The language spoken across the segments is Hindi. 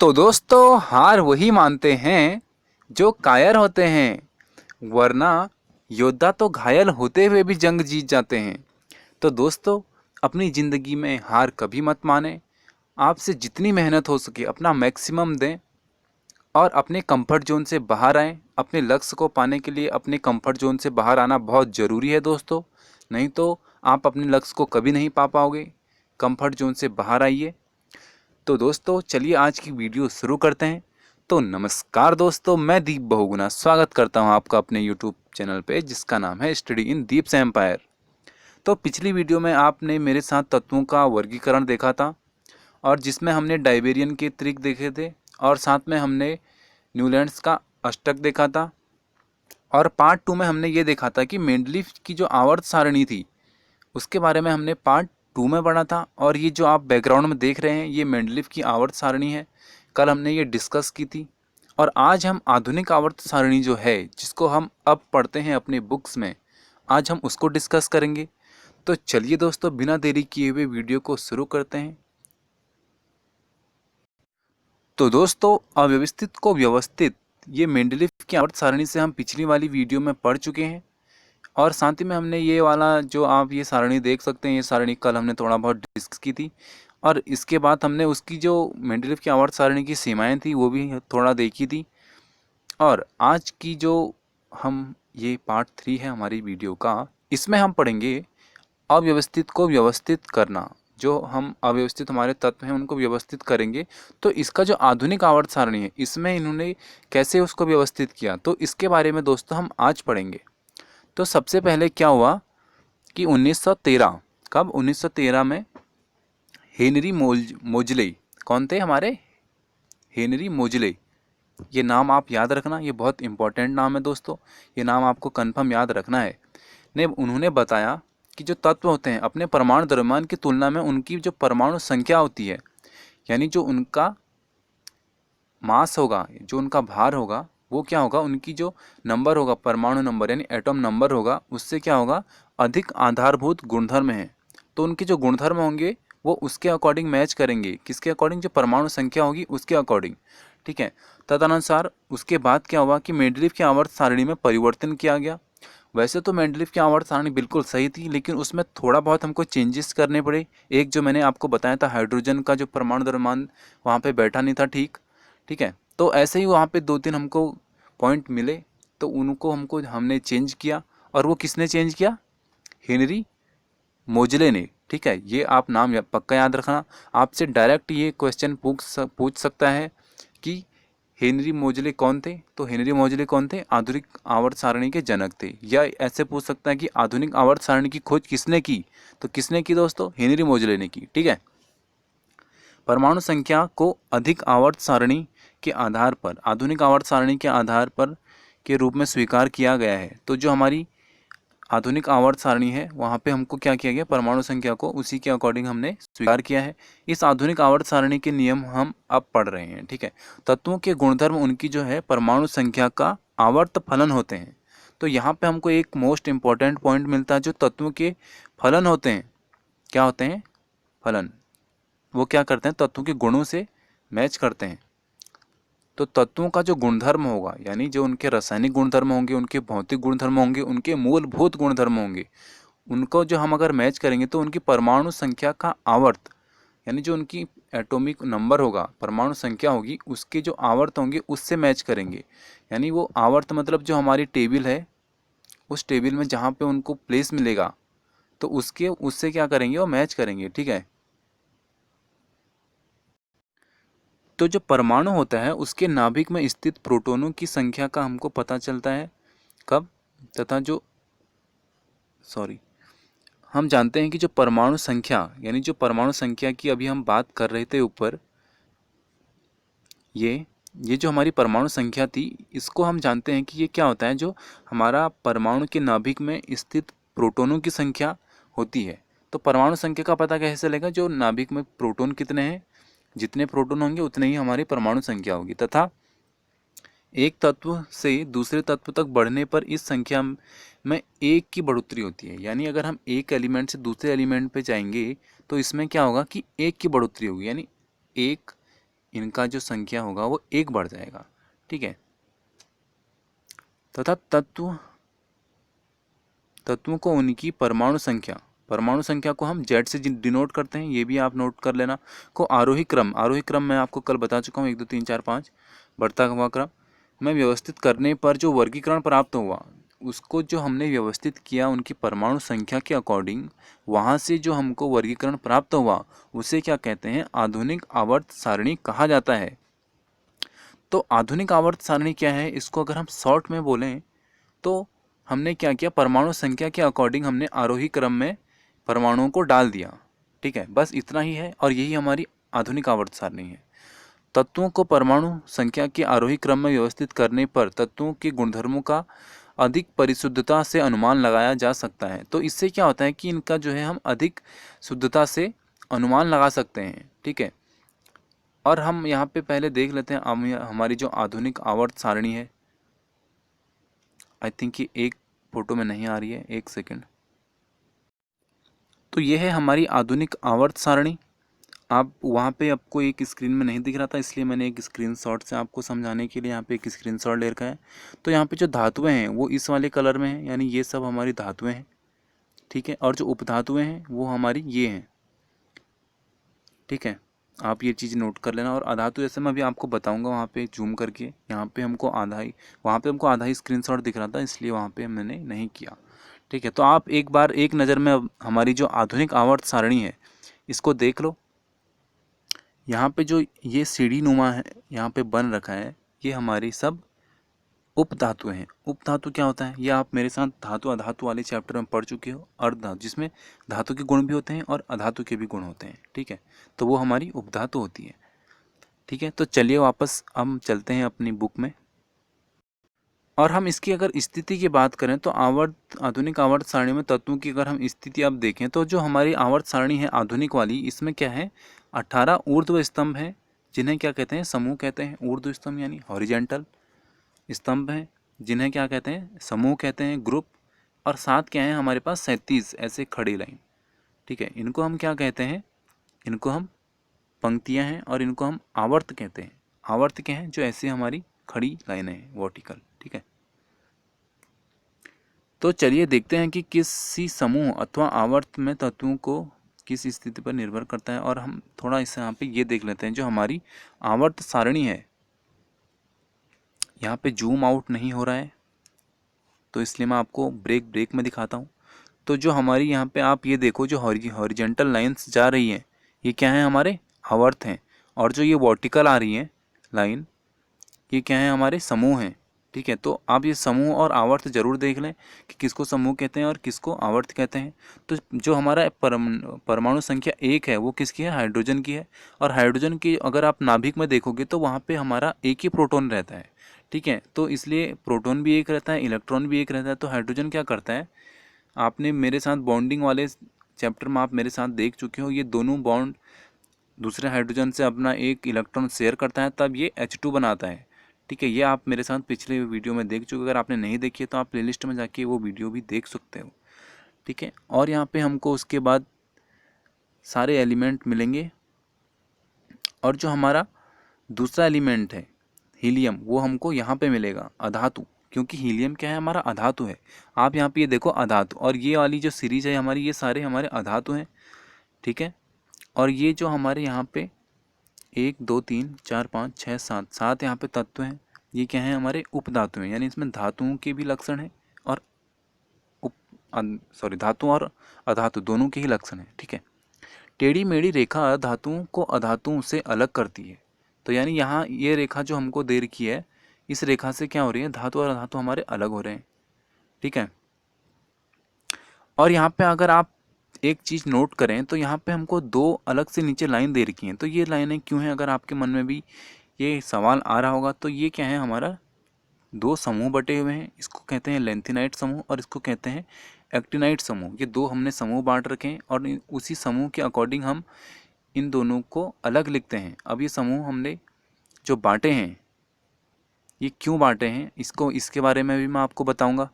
तो दोस्तों हार वही मानते हैं जो कायर होते हैं, वरना योद्धा तो घायल होते हुए भी जंग जीत जाते हैं। तो दोस्तों अपनी ज़िंदगी में हार कभी मत माने। आपसे जितनी मेहनत हो सके अपना मैक्सिमम दें और अपने कंफर्ट जोन से बाहर आएं। अपने लक्ष्य को पाने के लिए अपने कंफर्ट जोन से बाहर आना बहुत ज़रूरी है दोस्तों, नहीं तो आप अपने लक्ष्य को कभी नहीं पा पाओगे। कंफर्ट जोन से बाहर आइए। तो दोस्तों चलिए आज की वीडियो शुरू करते हैं। तो नमस्कार दोस्तों, मैं दीप बहुगुना स्वागत करता हूं आपका अपने यूट्यूब चैनल पे जिसका नाम है स्टडी इन दीप्स एम्पायर। तो पिछली वीडियो में आपने मेरे साथ तत्वों का वर्गीकरण देखा था और जिसमें हमने डाइबेरियन के ट्रिक देखे थे और साथ में हमने न्यूलैंड्स का अष्टक देखा था। और पार्ट 2 में हमने ये देखा था कि मेंडलीफ की जो आवर्त सारणी थी उसके बारे में हमने पार्ट 2 में पढ़ा था। और ये जो आप बैकग्राउंड में देख रहे हैं ये मेंडलीफ की आवर्त सारणी है। कल हमने ये डिस्कस की थी और आज हम आधुनिक आवर्त सारणी जो है जिसको हम अब पढ़ते हैं अपने बुक्स में, आज हम उसको डिस्कस करेंगे। तो चलिए दोस्तों बिना देरी किए हुए वीडियो को शुरू करते हैं। तो दोस्तों अव्यवस्थित को व्यवस्थित, ये मेंडलीफ की आवर्त सारणी से हम पिछली वाली वीडियो में पढ़ चुके हैं। और साथ ही में हमने ये वाला जो आप ये सारणी देख सकते हैं, ये सारणी कल हमने थोड़ा बहुत डिस्कस की थी। और इसके बाद हमने उसकी जो मेंडलीफ की आवर्त सारणी की सीमाएं थी वो भी थोड़ा देखी थी। और आज की जो हम ये पार्ट 3 है हमारी वीडियो का, इसमें हम पढ़ेंगे अव्यवस्थित को व्यवस्थित करना। जो हम अव्यवस्थित हमारे तत्व हैं उनको व्यवस्थित करेंगे। तो इसका जो आधुनिक आवर्त सारणी है इसमें इन्होंने कैसे उसको व्यवस्थित किया, तो इसके बारे में दोस्तों हम आज पढ़ेंगे। तो सबसे पहले क्या हुआ कि 1913, कब 1913 में हेनरी मोजले, कौन थे हमारे हेनरी मोजले, ये नाम आप याद रखना, ये बहुत इंपॉर्टेंट नाम है दोस्तों, ये नाम आपको कंफर्म याद रखना है। ने उन्होंने बताया कि जो तत्व होते हैं अपने परमाणु द्रव्यमान की तुलना में उनकी जो परमाणु संख्या होती है, यानी जो उनका मास होगा, जो उनका भार होगा, वो क्या होगा, उनकी जो नंबर होगा परमाणु नंबर यानी एटॉम नंबर होगा, उससे क्या होगा अधिक आधारभूत गुणधर्म है। तो उनके जो गुणधर्म होंगे वो उसके अकॉर्डिंग मैच करेंगे, किसके अकॉर्डिंग, जो परमाणु संख्या होगी उसके अकॉर्डिंग। ठीक है। तदनुसार उसके बाद क्या हुआ कि मेंडलीफ की आवर्त सारणी में परिवर्तन किया गया। वैसे तो मेंडलीफ की आवर्त सारणी बिल्कुल सही थी, लेकिन उसमें थोड़ा बहुत हमको चेंजेस करने पड़े। एक जो मैंने आपको बताया था हाइड्रोजन का जो परमाणु द्रव्यमान वहाँ पे बैठा नहीं था, ठीक ठीक है। तो ऐसे ही वहाँ पे 2-3 हमको पॉइंट मिले, तो उनको हमने चेंज किया। और वो किसने चेंज किया, हेनरी मोजले ने। ठीक है, ये आप नाम पक्का याद रखना। आपसे डायरेक्ट ये क्वेश्चन पूछ सकता है कि हेनरी मोजले कौन थे। तो हेनरी मोजले कौन थे, आधुनिक आवर्त सारणी के जनक थे। या ऐसे पूछ सकता है कि आधुनिक आवर्त सारणी की खोज किसने की, तो किसने की दोस्तों, हेनरी मोजले ने की। ठीक है। परमाणु संख्या को अधिक आवर्त सारणी के आधार पर, आधुनिक आवर्त सारणी के आधार पर के रूप में स्वीकार किया गया है। तो जो हमारी आधुनिक आवर्त सारणी है वहाँ पे हमको क्या किया गया, परमाणु संख्या को उसी के अकॉर्डिंग हमने स्वीकार किया है। इस आधुनिक आवर्त सारणी के नियम हम अब पढ़ रहे हैं। ठीक है। तत्वों के गुणधर्म उनकी जो है परमाणु संख्या का आवर्त फलन होते हैं। तो यहाँ पे हमको एक मोस्ट इंपॉर्टेंट पॉइंट मिलता है, जो तत्वों के फलन होते हैं, क्या होते हैं, फलन। वो क्या करते हैं, तत्वों के गुणों से मैच करते हैं। तो तत्वों का जो गुणधर्म होगा, यानी जो उनके रासायनिक गुणधर्म होंगे, उनके भौतिक गुणधर्म होंगे, उनके मूलभूत गुणधर्म होंगे, उनको जो हम अगर मैच करेंगे तो उनकी परमाणु संख्या का आवर्त, यानी जो उनकी एटॉमिक नंबर होगा, परमाणु संख्या होगी, उसके जो आवर्त होंगे उससे मैच करेंगे। यानी वो आवर्त मतलब जो हमारी टेबल है, उस टेबल में जहाँ पे उनको प्लेस मिलेगा तो उसके उससे क्या करेंगे, वो मैच करेंगे। ठीक है। तो जो परमाणु होता है उसके नाभिक में स्थित प्रोटॉनों की संख्या का हमको पता चलता है, कब, तथा जो सॉरी हम जानते हैं कि जो परमाणु संख्या, यानी जो परमाणु संख्या की अभी हम बात कर रहे थे ऊपर, ये जो हमारी परमाणु संख्या थी, इसको हम जानते हैं कि ये क्या होता है, जो हमारा परमाणु के नाभिक में स्थित प्रोटॉनों की संख्या होती है। तो परमाणु संख्या का पता कैसे चलेगा, जो नाभिक में प्रोटॉन कितने हैं, जितने प्रोटॉन होंगे उतने ही हमारी परमाणु संख्या होगी। तथा एक तत्व से दूसरे तत्व तक बढ़ने पर इस संख्या में एक की बढ़ोतरी होती है। यानी अगर हम एक एलिमेंट से दूसरे एलिमेंट पे जाएंगे तो इसमें क्या होगा कि एक की बढ़ोतरी होगी। यानी एक इनका जो संख्या होगा वो 1 बढ़ जाएगा, ठीक है। तथा तत्वों को उनकी परमाणु संख्या को हम Z से डिनोट करते हैं, ये भी आप नोट कर लेना। को आरोही क्रम मैं आपको कल बता चुका हूँ, 1 2 3 4 5 बढ़ता हुआ क्रम में व्यवस्थित करने पर जो वर्गीकरण प्राप्त हुआ, उसको जो हमने व्यवस्थित किया उनकी परमाणु संख्या के अकॉर्डिंग, वहाँ से जो हमको वर्गीकरण प्राप्त हुआ उसे क्या कहते हैं, आधुनिक आवर्त सारणी कहा जाता है। तो आधुनिक आवर्त सारणी क्या है, इसको अगर हम शॉर्ट में बोलें तो हमने क्या किया, परमाणु संख्या के अकॉर्डिंग हमने आरोही क्रम में परमाणुओं को डाल दिया, ठीक है। बस इतना ही है और यही हमारी आधुनिक आवर्त सारणी है। तत्वों को परमाणु संख्या के आरोही क्रम में व्यवस्थित करने पर तत्वों के गुणधर्मों का अधिक परिशुद्धता से अनुमान लगाया जा सकता है। तो इससे क्या होता है कि इनका जो है हम अधिक शुद्धता से अनुमान लगा सकते हैं, ठीक है। और हम यहाँ पे पहले देख लेते हैं हमारी जो आधुनिक आवर्त सारणी है। आई थिंक कि एक फ़ोटो में नहीं आ रही है, 1 सेकेंड। तो ये है हमारी आधुनिक आवर्त सारणी। आप वहाँ पे आपको एक स्क्रीन में नहीं दिख रहा था, इसलिए मैंने एक स्क्रीनशॉट से आपको समझाने के लिए यहाँ पे एक स्क्रीनशॉट ले रखा है। तो यहाँ पे जो धातुएं हैं वो इस वाले कलर में हैं, यानी ये सब हमारी धातुएं हैं, ठीक है। और जो उपधातुएं हैं वो हमारी ये हैं, ठीक है। आप ये चीज़ नोट कर लेना। और अधातु जैसे मैं अभी आपको बताऊंगा वहाँ पे जूम करके, यहाँ पे हमको आधा ही स्क्रीनशॉट दिख रहा था, इसलिए वहाँ पे मैंने नहीं किया, ठीक है। तो आप एक बार एक नज़र में हमारी जो आधुनिक आवर्त सारणी है इसको देख लो। यहाँ पे जो ये सीढ़ी नुमा है यहाँ पे बन रखा है, ये हमारी सब उपधातु हैं। उपधातु क्या होता है, ये आप मेरे साथ धातु अधातु वाले चैप्टर में पढ़ चुके हो। अर्धधातु जिसमें धातु के गुण भी होते हैं और अधातु के भी गुण होते हैं, ठीक है। तो वो हमारी उपधातु होती है, ठीक है। तो चलिए वापस हम चलते हैं अपनी बुक में। और हम इसकी अगर स्थिति की बात करें तो आधुनिक आवर्त सारणी में तत्वों की अगर हम स्थिति अब देखें तो जो हमारी आवर्त सारणी है आधुनिक वाली, इसमें क्या है, 18 ऊर्ध्व स्तंभ हैं, जिन्हें क्या कहते हैं, समूह कहते हैं। ऊर्ध्व स्तंभ यानी हॉरिजेंटल स्तंभ हैं, जिन्हें क्या कहते हैं, समूह कहते हैं, ग्रुप। और साथ क्या है हमारे पास 37 ऐसे खड़ी लाइन, ठीक है। इनको हम क्या कहते हैं, इनको हम पंक्तियां हैं और इनको हम आवर्त कहते हैं। आवर्त क्या है, जो ऐसे हमारी खड़ी लाइनें हैं, वर्टिकल, ठीक है। तो चलिए देखते हैं कि किसी समूह अथवा आवर्त में तत्वों को किस स्थिति पर निर्भर करता है। और हम थोड़ा इस यहाँ पे ये देख लेते हैं, जो हमारी आवर्त सारणी है, यहाँ पे जूम आउट नहीं हो रहा है तो इसलिए मैं आपको ब्रेक में दिखाता हूँ। तो जो हमारी यहाँ पे आप ये देखो, जो हॉरिजेंटल लाइंस जा रही हैं ये क्या है, हमारे आवर्त हैं। और जो ये वर्टिकल आ रही है लाइन, ये क्या है, हमारे समूह हैं, ठीक है। तो आप ये समूह और आवर्त जरूर देख लें कि किसको समूह कहते हैं और किसको आवर्त कहते हैं। तो जो हमारा परमाणु संख्या 1 है वो किसकी है, हाइड्रोजन की है। और हाइड्रोजन की अगर आप नाभिक में देखोगे तो वहाँ पे हमारा एक ही प्रोटॉन रहता है, ठीक है। तो इसलिए प्रोटॉन भी एक रहता है, इलेक्ट्रॉन भी एक रहता है। तो हाइड्रोजन क्या करता है, आपने मेरे साथ बॉन्डिंग वाले चैप्टर में आप मेरे साथ देख चुके हो, ये दोनों बॉन्ड दूसरे हाइड्रोजन से अपना एक इलेक्ट्रॉन शेयर करता है, तब ये H2 बनाता है, ठीक है। ये आप मेरे साथ पिछले वीडियो में देख चुके, अगर आपने नहीं देखी है तो आप प्लेलिस्ट में जाके वो वीडियो भी देख सकते हो, ठीक है। और यहाँ पे हमको उसके बाद सारे एलिमेंट मिलेंगे। और जो हमारा दूसरा एलिमेंट है हीलियम, वो हमको यहाँ पे मिलेगा अधातु, क्योंकि हीलियम क्या है, हमारा अधातु है। आप यहाँ पे ये देखो अधातु, और ये वाली जो सीरीज है हमारी, ये सारे हमारे अधातु हैं, ठीक है। और ये जो हमारे यहाँ पे 1 2 3 4 5 6 7 यहाँ पे तत्व हैं, ये क्या है, हमारे उपधातु हैं। यानी इसमें धातुओं के भी लक्षण हैं और धातु और अधातु दोनों के ही लक्षण हैं, ठीक है। टेढ़ी मेढ़ी रेखा धातुओं को अधातुओं से अलग करती है। तो यानी यहाँ ये रेखा जो हमको दे रखी है, इस रेखा से क्या हो रही है, धातु और अधातु हमारे अलग हो रहे हैं, ठीक है। और यहाँ पे अगर आप एक चीज़ नोट करें तो यहाँ पे हमको 2 अलग से नीचे लाइन दे रखी हैं। तो ये लाइनें क्यों हैं, अगर आपके मन में भी ये सवाल आ रहा होगा, तो ये क्या है, हमारा 2 समूह बटे हुए हैं। इसको कहते हैं लेंथिनाइट समूह और इसको कहते हैं एक्टिनाइट समूह। ये 2 हमने समूह बांट रखे हैं और उसी समूह के अकॉर्डिंग हम इन दोनों को अलग लिखते हैं। अब ये समूह हमने जो बांटे हैं, ये क्यों बांटे हैं, इसके बारे में भी मैं आपको बताऊँगा।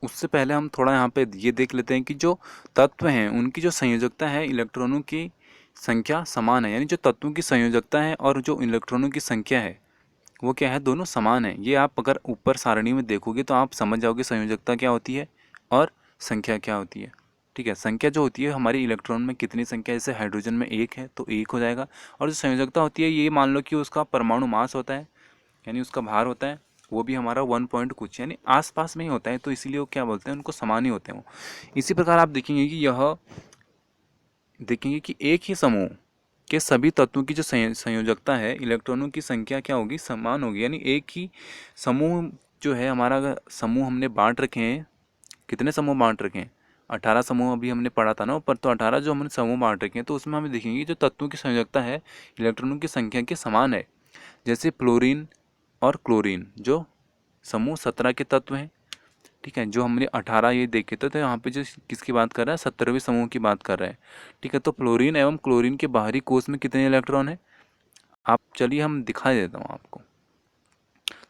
उससे पहले हम थोड़ा यहाँ पे ये देख लेते हैं कि जो तत्व हैं उनकी जो संयोजकता है इलेक्ट्रॉनों की, संख्या समान है, यानी जो तत्वों की संयोजकता है और जो इलेक्ट्रॉनों की संख्या है वो क्या है, दोनों समान है। ये आप अगर ऊपर सारणी में देखोगे तो आप समझ जाओगे संयोजकता क्या होती है और संख्या क्या होती है। ठीक है, संख्या जो होती है हमारी इलेक्ट्रॉन में कितनी संख्या, जैसे हाइड्रोजन में एक है तो एक हो जाएगा। और जो संयोजकता होती है ये मान लो कि उसका परमाणु मास होता है, यानी उसका भार होता है, वो भी हमारा 1 पॉइंट कुछ यानी आसपास में ही होता है, तो इसीलिए वो क्या बोलते हैं, उनको समान ही होते हैं वो। इसी प्रकार आप देखेंगे कि एक ही समूह के सभी तत्वों की जो संयोजकता है, इलेक्ट्रॉनों की संख्या क्या होगी, समान होगी। यानी एक ही समूह जो है हमारा, अगर समूह हमने बांट रखे हैं, कितने समूह बांट रखे हैं, 18 समूह अभी हमने पढ़ा था ना ऊपर, तो 18 जो हमने समूह बांट रखे हैं तो उसमें हमें देखेंगे जो तत्वों की संयोजकता है इलेक्ट्रॉनों की संख्या के समान है। जैसे फ्लोरीन और क्लोरीन जो समूह 17 के तत्व हैं, ठीक है, जो हमने 18 ये देखे थे, तो यहाँ पे जो किसकी बात कर रहा है, 17वें समूह की बात कर रहा है। ठीक है, तो फ्लोरीन एवं क्लोरीन के बाहरी कोष में कितने इलेक्ट्रॉन है, आप चलिए हम दिखा देता हूँ आपको।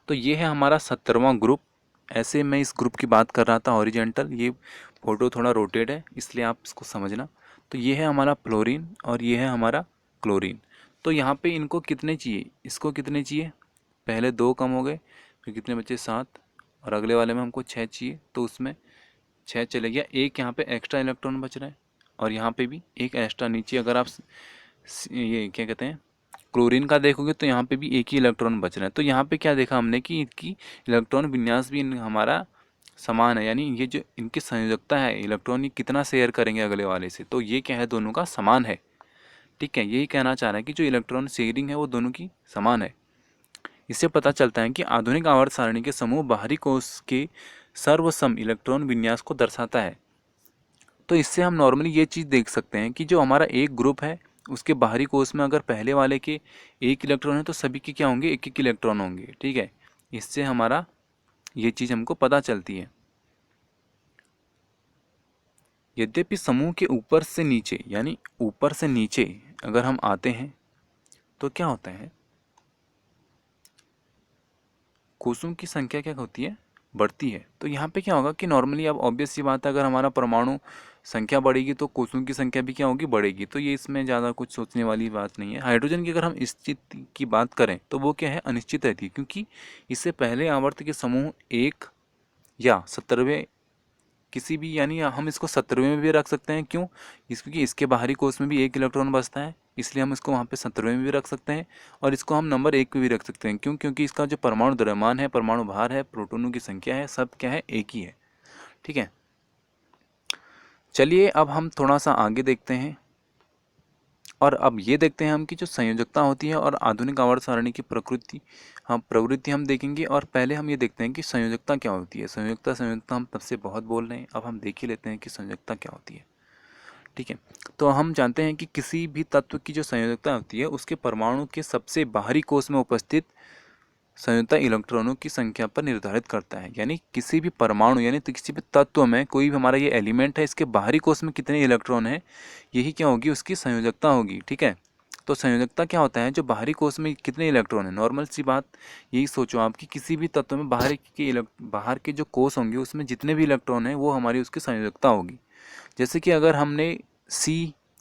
तो ये है हमारा 17वां ग्रुप। ऐसे मैं इस ग्रुप की बात कर रहा था हॉरिजेंटल, ये फोटो थोड़ा रोटेट है इसलिए आप इसको समझना। तो ये है हमारा फ्लोरीन और ये है हमारा क्लोरीन। तो यहाँ पे इनको कितने चाहिए, इसको कितने चाहिए, पहले 2 कम हो गए, फिर कितने बचे 7, और अगले वाले में हमको 6 चाहिए, तो उसमें 6 चले गया, एक यहाँ पे एक्स्ट्रा इलेक्ट्रॉन बच रहा है और यहाँ पे भी एक एक्स्ट्रा नीचे। अगर आप ये क्या कहते हैं क्लोरीन का देखोगे तो यहाँ पे भी एक ही इलेक्ट्रॉन बच रहा है। तो यहाँ पे क्या देखा हमने कि इनकी इलेक्ट्रॉन विन्यास भी हमारा समान है, यानी ये जो इनकी संयोजकता है इलेक्ट्रॉन ये कितना शेयर करेंगे अगले वाले से, तो ये क्या है, दोनों का समान है। ठीक है, यही कहना चाह रहा है कि जो इलेक्ट्रॉन शेयरिंग है वो दोनों की समान है। इससे पता चलता है कि आधुनिक आवर्त सारणी के समूह बाहरी कोश के सर्वसम इलेक्ट्रॉन विन्यास को दर्शाता है। तो इससे हम नॉर्मली ये चीज़ देख सकते हैं कि जो हमारा एक ग्रुप है उसके बाहरी कोश में अगर पहले वाले के एक इलेक्ट्रॉन है तो सभी के क्या होंगे, एक एक इलेक्ट्रॉन होंगे। ठीक है, इससे हमारा ये चीज़ हमको पता चलती है। यद्यपि समूह के ऊपर से नीचे, यानी ऊपर से नीचे अगर हम आते हैं तो क्या होता है, कोषों की संख्या क्या होती है, बढ़ती है। तो यहाँ पे क्या होगा कि नॉर्मली अब ऑब्वियस सी बात है, अगर हमारा परमाणु संख्या बढ़ेगी तो कोषों की संख्या भी क्या होगी, बढ़ेगी। तो ये इसमें ज़्यादा कुछ सोचने वाली बात नहीं है। हाइड्रोजन की अगर हम निश्चित की बात करें तो वो क्या है, अनिश्चित रहती है, क्योंकि इससे पहले आवर्त के समूह 1 या 17वें किसी भी, यानी हम इसको 17वें में भी रख सकते हैं, क्यों, क्योंकि इसके बाहरी कोष में भी एक इलेक्ट्रॉन बचता है, इसलिए हम इसको वहाँ पे 17वें में भी रख सकते हैं। और इसको हम नंबर 1 पे भी रख सकते हैं, क्यों, क्योंकि इसका जो परमाणु द्रव्यमान है, परमाणु भार है, प्रोटॉनों की संख्या है, सब क्या है, एक ही है। ठीक है, चलिए अब हम थोड़ा सा आगे देखते हैं और अब ये देखते हैं हम कि जो संयोजकता होती है और आधुनिक आवर्त सारणी की प्रवृत्ति हम देखेंगे। और पहले हम ये देखते हैं कि संयोजकता क्या होती है। संयोजकता हम तब से बहुत बोल रहे हैं, अब हम देख ही लेते हैं कि संयोजकता क्या होती है। ठीक है, तो हम जानते हैं कि किसी भी तत्व की जो संयोजकता होती है उसके परमाणु के सबसे बाहरी कोष में उपस्थित संयोजकता इलेक्ट्रॉनों की संख्या पर निर्धारित करता है। यानी किसी भी परमाणु, यानी तो किसी भी तत्व में, कोई भी हमारा ये एलिमेंट है, इसके बाहरी कोष में कितने इलेक्ट्रॉन है, यही क्या होगी, उसकी संयोजकता होगी। ठीक है, तो संयोजकता क्या होता है, जो बाहरी कोष में कितने इलेक्ट्रॉन है। नॉर्मल सी बात यही सोचो आप कि किसी भी तत्व में बाहर के जो कोष होंगे उसमें जितने भी इलेक्ट्रॉन है वो हमारी उसकी संयोजकता होगी। जैसे कि अगर हमने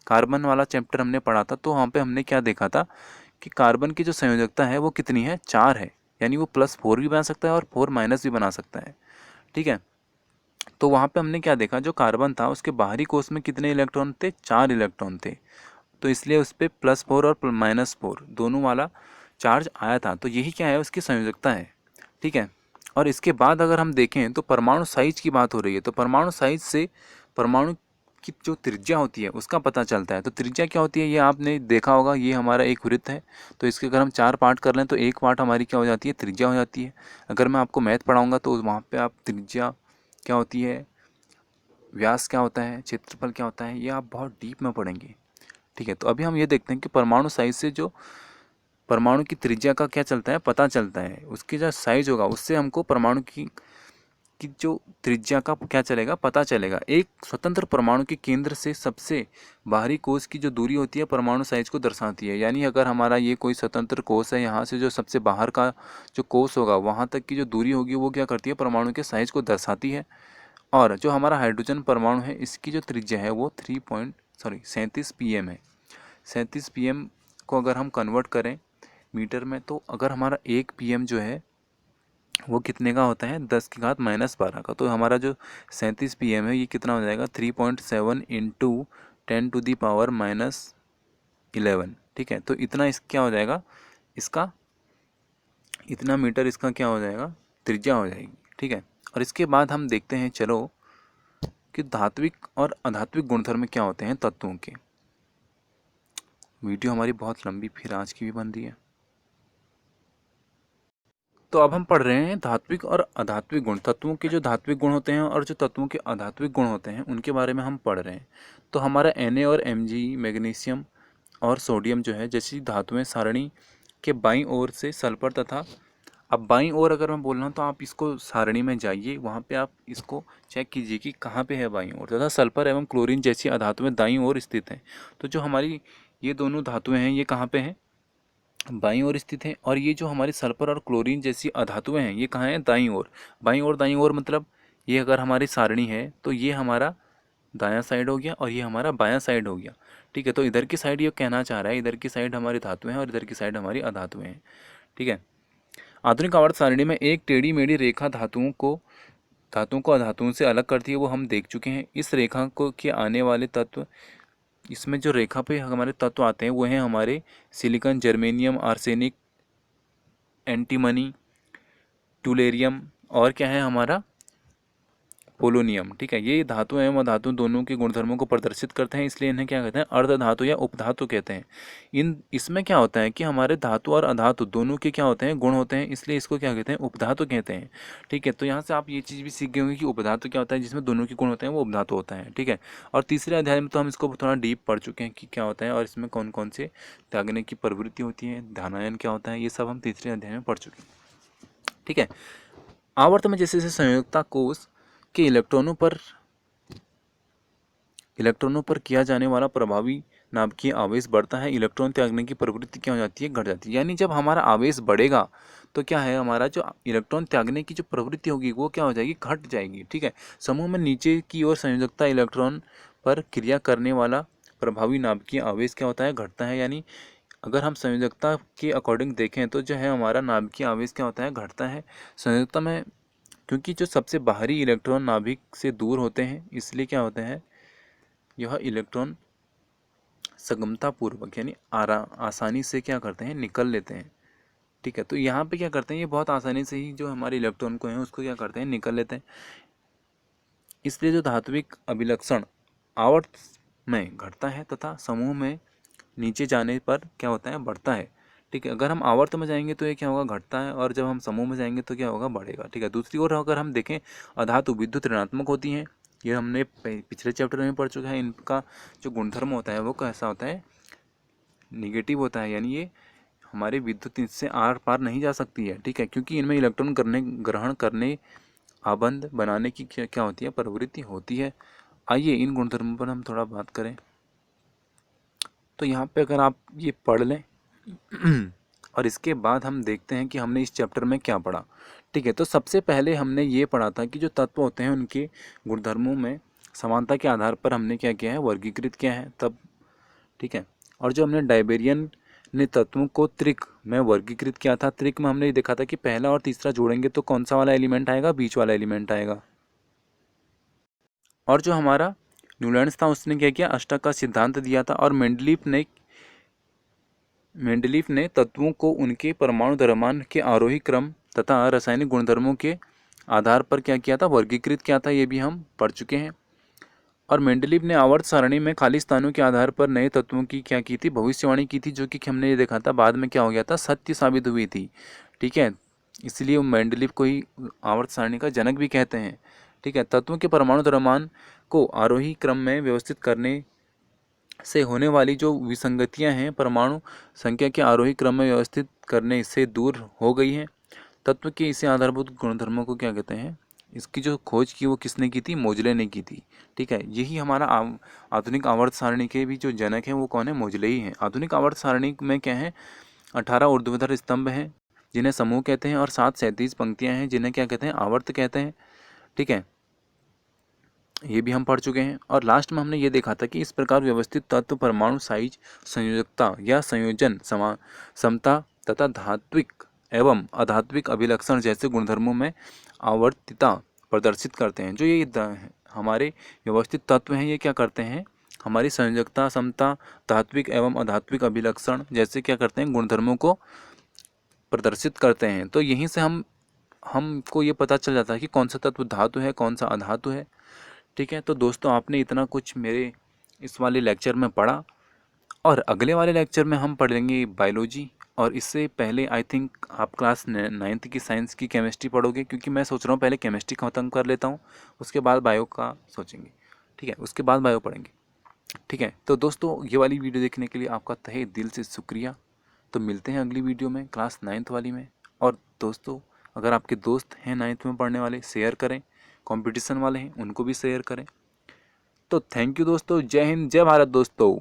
कार्बन वाला चैप्टर हमने पढ़ा था तो वहाँ पे हमने क्या देखा था कि कार्बन की जो संयोजकता है वो कितनी है, 4 है, यानी वो +4 भी बना सकता है और 4- भी बना सकता है। ठीक है, तो वहाँ पे हमने क्या देखा, जो कार्बन था उसके बाहरी कोष में कितने इलेक्ट्रॉन थे, 4 इलेक्ट्रॉन थे, तो इसलिए उस पर +4 और -4 दोनों वाला चार्ज आया था। तो यही क्या है, उसकी संयोजकता है। ठीक है, और इसके बाद अगर हम देखें तो परमाणु साइज की बात हो रही है, तो परमाणु साइज से परमाणु की जो त्रिज्या होती है उसका पता चलता है। तो त्रिज्या क्या होती है, ये आपने देखा होगा, ये हमारा एक वृत्त है, तो इसके अगर हम 4 पार्ट कर लें तो एक पार्ट हमारी क्या हो जाती है, त्रिज्या हो जाती है। अगर मैं आपको मैथ पढ़ाऊँगा तो वहाँ पर आप त्रिज्या क्या होती है, व्यास क्या होता है, क्षेत्रफल क्या होता है, ये आप बहुत डीप में पढ़ेंगे। ठीक है, तो अभी हम ये देखते हैं कि परमाणु साइज से जो परमाणु की त्रिज्या का क्या चलता है, पता चलता है। उसकी जो साइज होगा उससे हमको परमाणु की जो त्रिज्या का क्या चलेगा, पता चलेगा। एक स्वतंत्र परमाणु के केंद्र से सबसे बाहरी कोष की जो दूरी होती है परमाणु साइज को दर्शाती है। यानी अगर हमारा ये कोई स्वतंत्र कोष है, यहाँ से जो सबसे बाहर का जो कोष होगा वहाँ तक की जो दूरी होगी वो क्या करती है, परमाणु के साइज को दर्शाती है। और जो हमारा हाइड्रोजन परमाणु है इसकी जो त्रिज्या है वो 37 pm है। 37 pm को अगर हम कन्वर्ट करें मीटर में, तो अगर हमारा 1 pm जो है वो कितने का होता है, 10⁻12 का। तो हमारा जो 37 pm है ये कितना हो जाएगा, 3.7 इंटू 10⁻11। ठीक है, तो इतना इस क्या हो जाएगा, इसका इतना मीटर इसका क्या हो जाएगा, त्रिज्या हो जाएगी। ठीक है, और इसके बाद हम देखते हैं चलो कि धात्विक और अधात्विक गुणधर्म क्या होते हैं तत्वों के। वीडियो हमारी बहुत लंबी फिर आज की भी बन रही है। तो अब हम पढ़ रहे हैं धात्विक और अधात्विक गुण, तत्वों के जो धात्विक गुण होते हैं और जो तत्वों के अधात्विक गुण होते हैं उनके बारे में हम पढ़ रहे हैं। तो हमारा Na और Mg, मैग्नीशियम और सोडियम जो है जैसी धातुएं सारणी के बाईं ओर से सल्फर तथा, अब बाईं ओर अगर मैं बोल रहा हूँ तो आप इसको सारणी में जाइए, वहाँ पे आप इसको चेक कीजिए कि कहाँ पे है बाईं ओर, तथा सल्फर एवं क्लोरीन जैसी अधातुएं दाईं ओर स्थित हैं। तो जो हमारी ये दोनों धातुएं हैं ये कहाँ पे हैं, बाईं ओर स्थित हैं। और ये जो हमारी सल्फर और क्लोरीन जैसी अधातुएं हैं ये कहाँ हैं, दाईं ओर। दाईं ओर मतलब ये अगर हमारी सारणी है तो ये हमारा दायां साइड हो गया और ये हमारा बायां साइड हो गया। ठीक है, तो इधर की साइड ये कहना चाह रहा है, इधर की साइड हमारी धातुएं हैं और इधर की साइड हमारी अधातुएं हैं। ठीक है, आधुनिक आवर्त सारणी में एक टेढ़ी मेढ़ी रेखा धातुओं को अधातुओं से अलग करती है, वो हम देख चुके हैं। इस रेखा को के आने वाले तत्व, इसमें जो रेखा पे हमारे तत्व आते हैं वो हैं हमारे सिलिकॉन, जर्मेनियम, आर्सेनिक, एंटीमनी, टूलेरियम और क्या है हमारा पोलोनियम। ठीक है, ये धातु एवं अधातु दोनों के गुणधर्मों को प्रदर्शित करते हैं, इसलिए इन्हें क्या कहते हैं, अर्धधातु या उपधातु कहते हैं। इसमें क्या होता है कि हमारे धातु और अधातु दोनों के क्या होते हैं, गुण होते हैं, इसलिए इसको क्या कहते हैं, उपधातु कहते हैं। ठीक है, तो यहाँ से आप ये चीज़ भी सीख गए होंगे कि उपधातु क्या होता है, जिसमें दोनों के गुण होते हैं वो उपधातु होता है। ठीक है, और तीसरे अध्याय में तो हम इसको थोड़ा डीप पढ़ चुके हैं कि क्या होता है और इसमें कौन कौन से त्यागने की प्रवृत्ति होती है, ध्यानायन क्या होता है, ये सब हम तीसरे अध्याय में पढ़ चुके हैं। ठीक है, आवर्त में जैसे जैसे संयोजकता कोष के इलेक्ट्रॉनों पर किया जाने वाला प्रभावी नाभिकीय आवेश बढ़ता है, इलेक्ट्रॉन त्यागने की प्रवृत्ति क्या हो जाती है, घट जाती है। यानी जब हमारा आवेश बढ़ेगा तो क्या है, हमारा जो इलेक्ट्रॉन त्यागने की जो प्रवृत्ति होगी वो क्या हो जाएगी, घट जाएगी। ठीक है, समूह में नीचे की ओर संयोजकता इलेक्ट्रॉन पर क्रिया करने वाला प्रभावी नाभिकीय आवेश क्या होता है, घटता है। यानी अगर हम संयोजकता के अकॉर्डिंग देखें तो जो है हमारा नाभिकीय आवेश क्या होता है, घटता है। संयोजकता में क्योंकि जो सबसे बाहरी इलेक्ट्रॉन नाभिक से दूर होते हैं इसलिए क्या होता है, यह इलेक्ट्रॉन सगमतापूर्वक यानी आसानी से क्या करते हैं, निकल लेते हैं। ठीक है, तो यहाँ पे क्या करते हैं, ये बहुत आसानी से ही जो हमारे इलेक्ट्रॉन को हैं उसको क्या करते हैं, निकल लेते हैं। इसलिए जो धात्विक अभिलक्षण आवर्त में घटता है तथा समूह में नीचे जाने पर क्या होता है, बढ़ता है। ठीक है, अगर हम आवर्त में जाएंगे तो ये क्या होगा, घटता है, और जब हम समूह में जाएंगे तो क्या होगा, बढ़ेगा। ठीक है, दूसरी ओर अगर हम देखें अधातु विद्युत ऋणात्मक होती हैं, ये हमने पिछले चैप्टर में पढ़ चुके हैं। इनका जो गुणधर्म होता है वो कैसा होता है, निगेटिव होता है, यानी ये हमारे विद्युत इससे आर पार नहीं जा सकती है। ठीक है, क्योंकि इनमें इलेक्ट्रॉन ग्रहण करने, आबंध बनाने की क्या होती है, प्रवृत्ति होती है। आइए इन गुणधर्मों पर हम थोड़ा बात करें। तो यहाँ पे अगर आप ये पढ़ लें और इसके बाद हम देखते हैं कि हमने इस चैप्टर में क्या पढ़ा। ठीक है, तो सबसे पहले हमने ये पढ़ा था कि जो तत्व होते हैं उनके गुणधर्मों में समानता के आधार पर हमने क्या किया है, वर्गीकृत किया है तब। ठीक है, और जो हमने डाइबेरियन ने तत्वों को त्रिक में वर्गीकृत किया था, त्रिक में हमने ये देखा था कि पहला और तीसरा जोड़ेंगे तो कौन सा वाला एलिमेंट आएगा, बीच वाला एलिमेंट आएगा। और जो हमारा न्यूलैंड्स था उसने क्या किया, अष्टक का सिद्धांत दिया था। और मेंडलीफ ने तत्वों को उनके परमाणु द्रव्यमान के आरोही क्रम तथा रासायनिक गुणधर्मों के आधार पर क्या किया था, वर्गीकृत किया था, ये भी हम पढ़ चुके हैं। और मेंडलीफ ने आवर्त सारणी में खाली स्थानों के आधार पर नए तत्वों की क्या की थी, भविष्यवाणी की थी, जो कि हमने ये देखा था बाद में क्या हो गया था, सत्य साबित हुई थी। ठीक है, इसलिए मेंडलीफ को ही आवर्त सारणी का जनक भी कहते हैं। ठीक है, तत्वों के परमाणु द्रव्यमान को आरोही क्रम में व्यवस्थित करने से होने वाली जो विसंगतियां हैं परमाणु संख्या के आरोही क्रम में व्यवस्थित करने से दूर हो गई हैं। तत्व के इसे आधारभूत गुणधर्मों को क्या कहते हैं, इसकी जो खोज की वो किसने की थी, मोजले ने की थी। ठीक है, यही हमारा आधुनिक आवर्त सारणी के भी जो जनक हैं वो कौन है, मोजले ही हैं। आधुनिक आवर्त सारणी में क्या है, 18 ऊर्ध्वाधर स्तंभ हैं जिन्हें समूह कहते हैं, और 7 क्षैतिज पंक्तियाँ हैं जिन्हें क्या कहते हैं, आवर्त कहते हैं। ठीक है, ये भी हम पढ़ चुके हैं। और लास्ट में हमने ये देखा था कि इस प्रकार व्यवस्थित तत्व परमाणु साइज, संयोजकता या संयोजन, समता तथा धात्विक एवं अधात्विक अभिलक्षण जैसे गुणधर्मों में आवर्तिता प्रदर्शित करते हैं। जो ये हमारे व्यवस्थित तत्व हैं, ये क्या करते हैं, हमारी संयोजकता, समता, धात्विक एवं अधात्विक अभिलक्षण जैसे क्या करते हैं, गुणधर्मों को प्रदर्शित करते हैं। तो यहीं से हमको ये पता चल जाता है कि कौन सा तत्व धातु है, कौन सा अधातु है। ठीक है, तो दोस्तों आपने इतना कुछ मेरे इस वाले लेक्चर में पढ़ा, और अगले वाले लेक्चर में हम पढ़ेंगे बायोलॉजी। और इससे पहले आई थिंक आप क्लास 9th की साइंस की केमिस्ट्री पढ़ोगे, क्योंकि मैं सोच रहा हूँ पहले केमिस्ट्री ख़त्म कर लेता हूँ, उसके बाद बायो का सोचेंगे। ठीक है, उसके बाद बायो पढ़ेंगे। ठीक है, तो दोस्तों ये वाली वीडियो देखने के लिए आपका तहे दिल से शुक्रिया। तो मिलते हैं अगली वीडियो में क्लास 9th वाली में। और दोस्तों अगर आपके दोस्त हैं 9th में पढ़ने वाले, शेयर करें, कंपटीशन वाले हैं उनको भी शेयर करें। तो थैंक यू दोस्तों, जय हिंद, जय भारत दोस्तों।